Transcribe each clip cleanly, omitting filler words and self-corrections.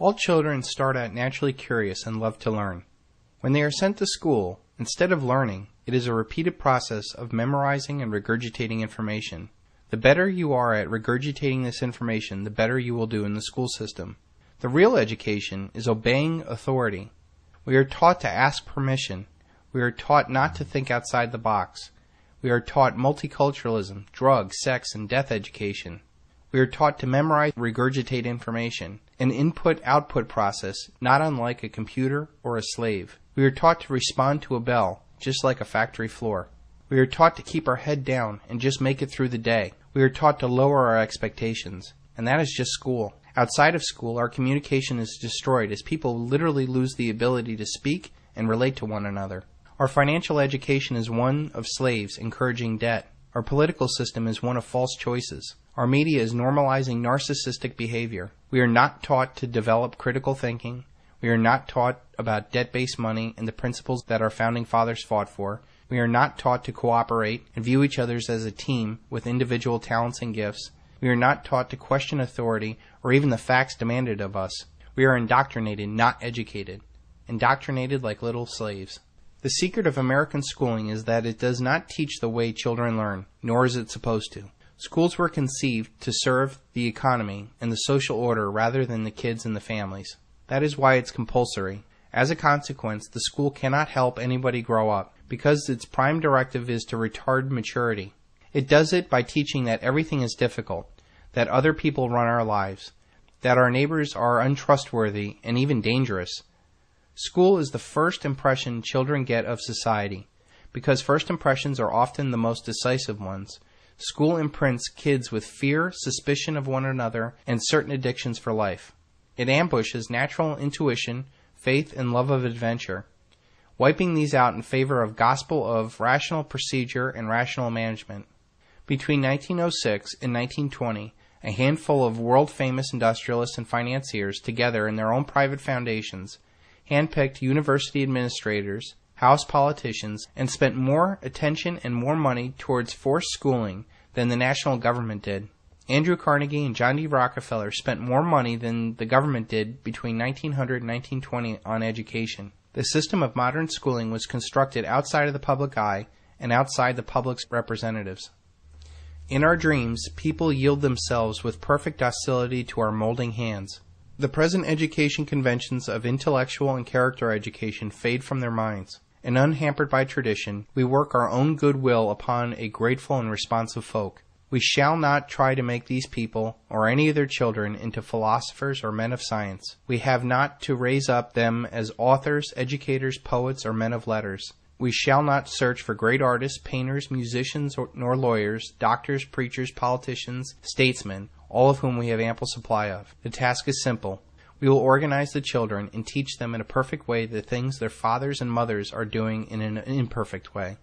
All children start out naturally curious and love to learn. When they are sent to school, instead of learning, it is a repeated process of memorizing and regurgitating information. The better you are at regurgitating this information, the better you will do in the school system. The real education is obeying authority. We are taught to ask permission. We are taught not to think outside the box. We are taught multiculturalism, drug, sex, and death education. We are taught to memorize and regurgitate information, an input-output process not unlike a computer or a slave. We are taught to respond to a bell, just like a factory floor. We are taught to keep our head down and just make it through the day. We are taught to lower our expectations, and that is just school. Outside of school, our communication is destroyed as people literally lose the ability to speak and relate to one another. Our financial education is one of slaves encouraging debt. Our political system is one of false choices. Our media is normalizing narcissistic behavior. We are not taught to develop critical thinking. We are not taught about debt-based money and the principles that our founding fathers fought for. We are not taught to cooperate and view each other as a team with individual talents and gifts. We are not taught to question authority or even the facts demanded of us. We are indoctrinated, not educated. Indoctrinated like little slaves. The secret of American schooling is that it does not teach the way children learn, nor is it supposed to. Schools were conceived to serve the economy and the social order rather than the kids and the families. That is why it's compulsory. As a consequence, the school cannot help anybody grow up, because its prime directive is to retard maturity. It does it by teaching that everything is difficult, that other people run our lives, that our neighbors are untrustworthy and even dangerous. School is the first impression children get of society. Because first impressions are often the most decisive ones, school imprints kids with fear, suspicion of one another, and certain addictions for life. It ambushes natural intuition, faith, and love of adventure, wiping these out in favor of gospel of rational procedure and rational management. Between 1906 and 1920, a handful of world-famous industrialists and financiers, together in their own private foundations, handpicked university administrators, house politicians, and spent more attention and more money towards forced schooling than the national government did. Andrew Carnegie and John D. Rockefeller spent more money than the government did between 1900 and 1920 on education. The system of modern schooling was constructed outside of the public eye and outside the public's representatives. In our dreams, people yield themselves with perfect docility to our molding hands. The present education conventions of intellectual and character education fade from their minds, and unhampered by tradition, we work our own goodwill upon a grateful and responsive folk. We shall not try to make these people, or any of their children, into philosophers or men of science. We have not to raise up them as authors, educators, poets, or men of letters. We shall not search for great artists, painters, musicians, nor lawyers, doctors, preachers, politicians, statesmen, all of whom we have ample supply of. The task is simple. We will organize the children and teach them in a perfect way the things their fathers and mothers are doing in an imperfect way.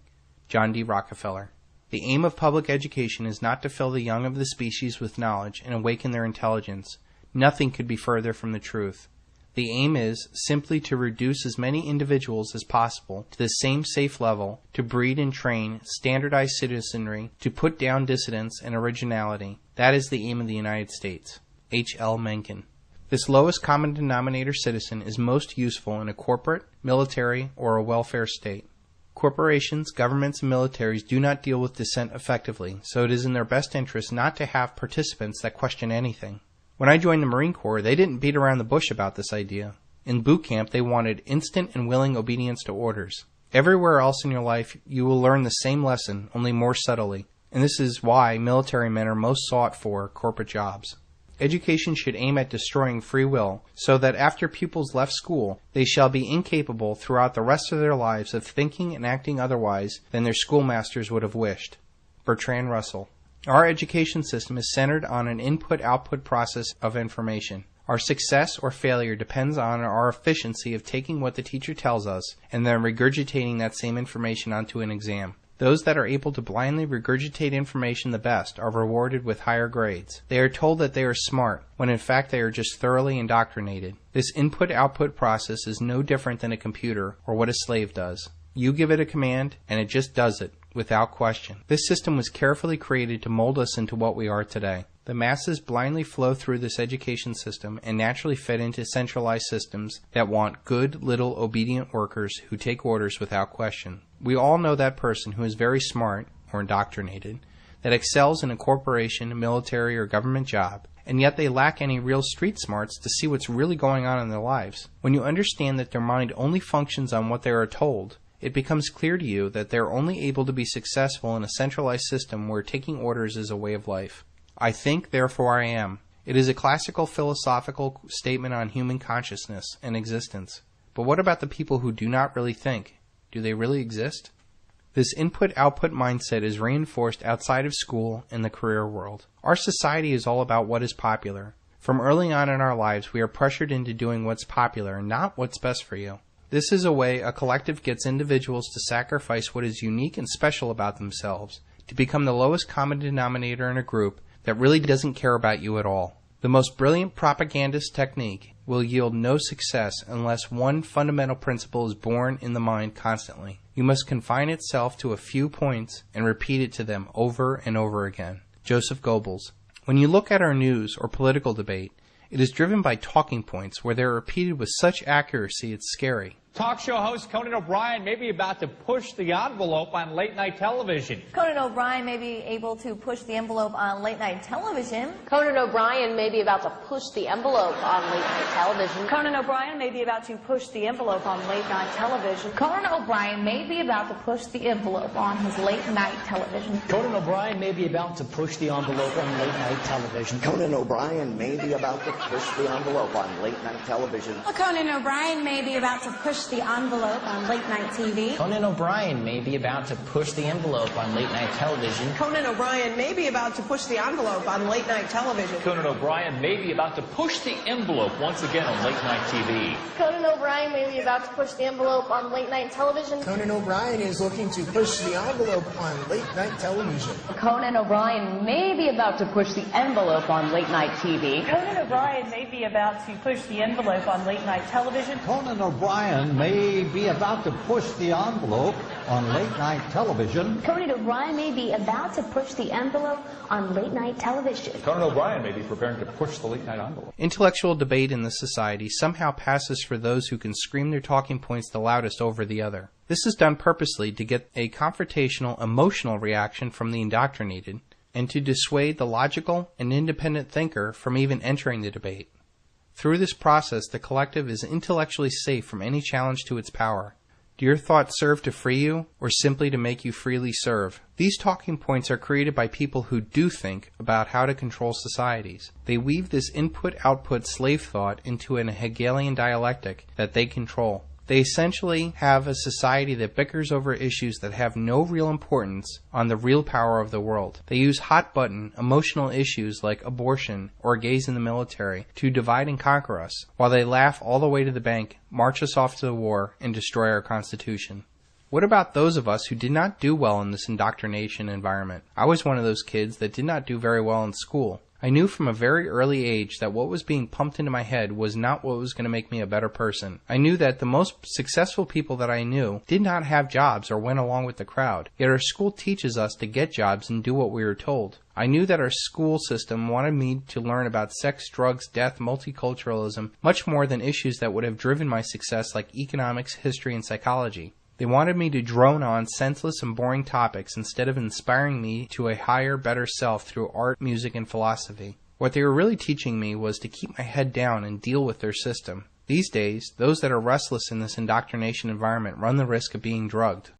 John D. Rockefeller. The aim of public education is not to fill the young of the species with knowledge and awaken their intelligence. Nothing could be further from the truth. The aim is simply to reduce as many individuals as possible to the same safe level, to breed and train standardized citizenry, to put down dissidence and originality. That is the aim of the United States. H. L. Mencken. This lowest common denominator citizen is most useful in a corporate, military, or a welfare state. Corporations, governments, and militaries do not deal with dissent effectively, so it is in their best interest not to have participants that question anything. When I joined the Marine Corps, they didn't beat around the bush about this idea. In boot camp, they wanted instant and willing obedience to orders. Everywhere else in your life, you will learn the same lesson, only more subtly, and this is why military men are most sought for corporate jobs. Education should aim at destroying free will, so that after pupils left school, they shall be incapable throughout the rest of their lives of thinking and acting otherwise than their schoolmasters would have wished. Bertrand Russell. Our education system is centered on an input-output process of information. Our success or failure depends on our efficiency of taking what the teacher tells us and then regurgitating that same information onto an exam. Those that are able to blindly regurgitate information the best are rewarded with higher grades. They are told that they are smart, when in fact they are just thoroughly indoctrinated. This input-output process is no different than a computer or what a slave does. You give it a command, and it just does it, without question. This system was carefully created to mold us into what we are today. The masses blindly flow through this education system and naturally fit into centralized systems that want good, little, obedient workers who take orders without question. We all know that person who is very smart, or indoctrinated, that excels in a corporation, military, or government job, and yet they lack any real street smarts to see what's really going on in their lives. When you understand that their mind only functions on what they are told, it becomes clear to you that they are only able to be successful in a centralized system where taking orders is a way of life. I think, therefore I am. It is a classical philosophical statement on human consciousness and existence. But what about the people who do not really think? Do they really exist? This input-output mindset is reinforced outside of school and the career world. Our society is all about what is popular. From early on in our lives, we are pressured into doing what's popular and not what's best for you. This is a way a collective gets individuals to sacrifice what is unique and special about themselves, to become the lowest common denominator in a group that really doesn't care about you at all. The most brilliant propagandist technique will yield no success unless one fundamental principle is born in the mind constantly. You must confine itself to a few points and repeat it to them over and over again. Joseph Goebbels. When you look at our news or political debate, it is driven by talking points where they are repeated with such accuracy it's scary. Talk show host Conan O'Brien may be about to push the envelope on late-night television. Conan O'Brien may be able to push the envelope on late-night television. Conan O'Brien may be about to push the envelope on late-night television. Conan O'Brien may be about to push the envelope on late-night television. Conan O'Brien may be about to push the envelope on his late-night television. Conan O'Brien may be about to push the envelope on late-night television. Conan O'Brien may be about to push the envelope on late-night television. Conan O'Brien may be about to push the envelope on late-night TV. Conan O'Brien may be about to push the envelope on late-night television. Conan O'Brien may be about to push the envelope on late-night television. Conan O'Brien may be about to push the envelope once again on late-night TV. Conan O'Brien may be about to push the envelope on late-night television. Conan O'Brien is looking to push the envelope on late-night television. Conan O'Brien may be about to push the envelope on late-night TV. Conan O'Brien may be about to push the envelope on late-night television. Conan O'Brien may be about to push the envelope on late-night television. Conan O'Brien may be about to push the envelope on late-night television. Conan O'Brien may be preparing to push the late-night envelope. Intellectual debate in this society somehow passes for those who can scream their talking points the loudest over the other. This is done purposely to get a confrontational, emotional reaction from the indoctrinated and to dissuade the logical and independent thinker from even entering the debate. Through this process, the collective is intellectually safe from any challenge to its power. Do your thoughts serve to free you, or simply to make you freely serve? These talking points are created by people who do think about how to control societies. They weave this input-output slave thought into an Hegelian dialectic that they control. They essentially have a society that bickers over issues that have no real importance on the real power of the world. They use hot-button, emotional issues like abortion or gays in the military to divide and conquer us, while they laugh all the way to the bank, march us off to the war, and destroy our Constitution. What about those of us who did not do well in this indoctrination environment? I was one of those kids that did not do very well in school. I knew from a very early age that what was being pumped into my head was not what was going to make me a better person. I knew that the most successful people that I knew did not have jobs or went along with the crowd. Yet our school teaches us to get jobs and do what we are told. I knew that our school system wanted me to learn about sex, drugs, death, multiculturalism, much more than issues that would have driven my success like economics, history, and psychology. They wanted me to drone on senseless and boring topics instead of inspiring me to a higher, better self through art, music, and philosophy. What they were really teaching me was to keep my head down and deal with their system. These days, those that are restless in this indoctrination environment run the risk of being drugged.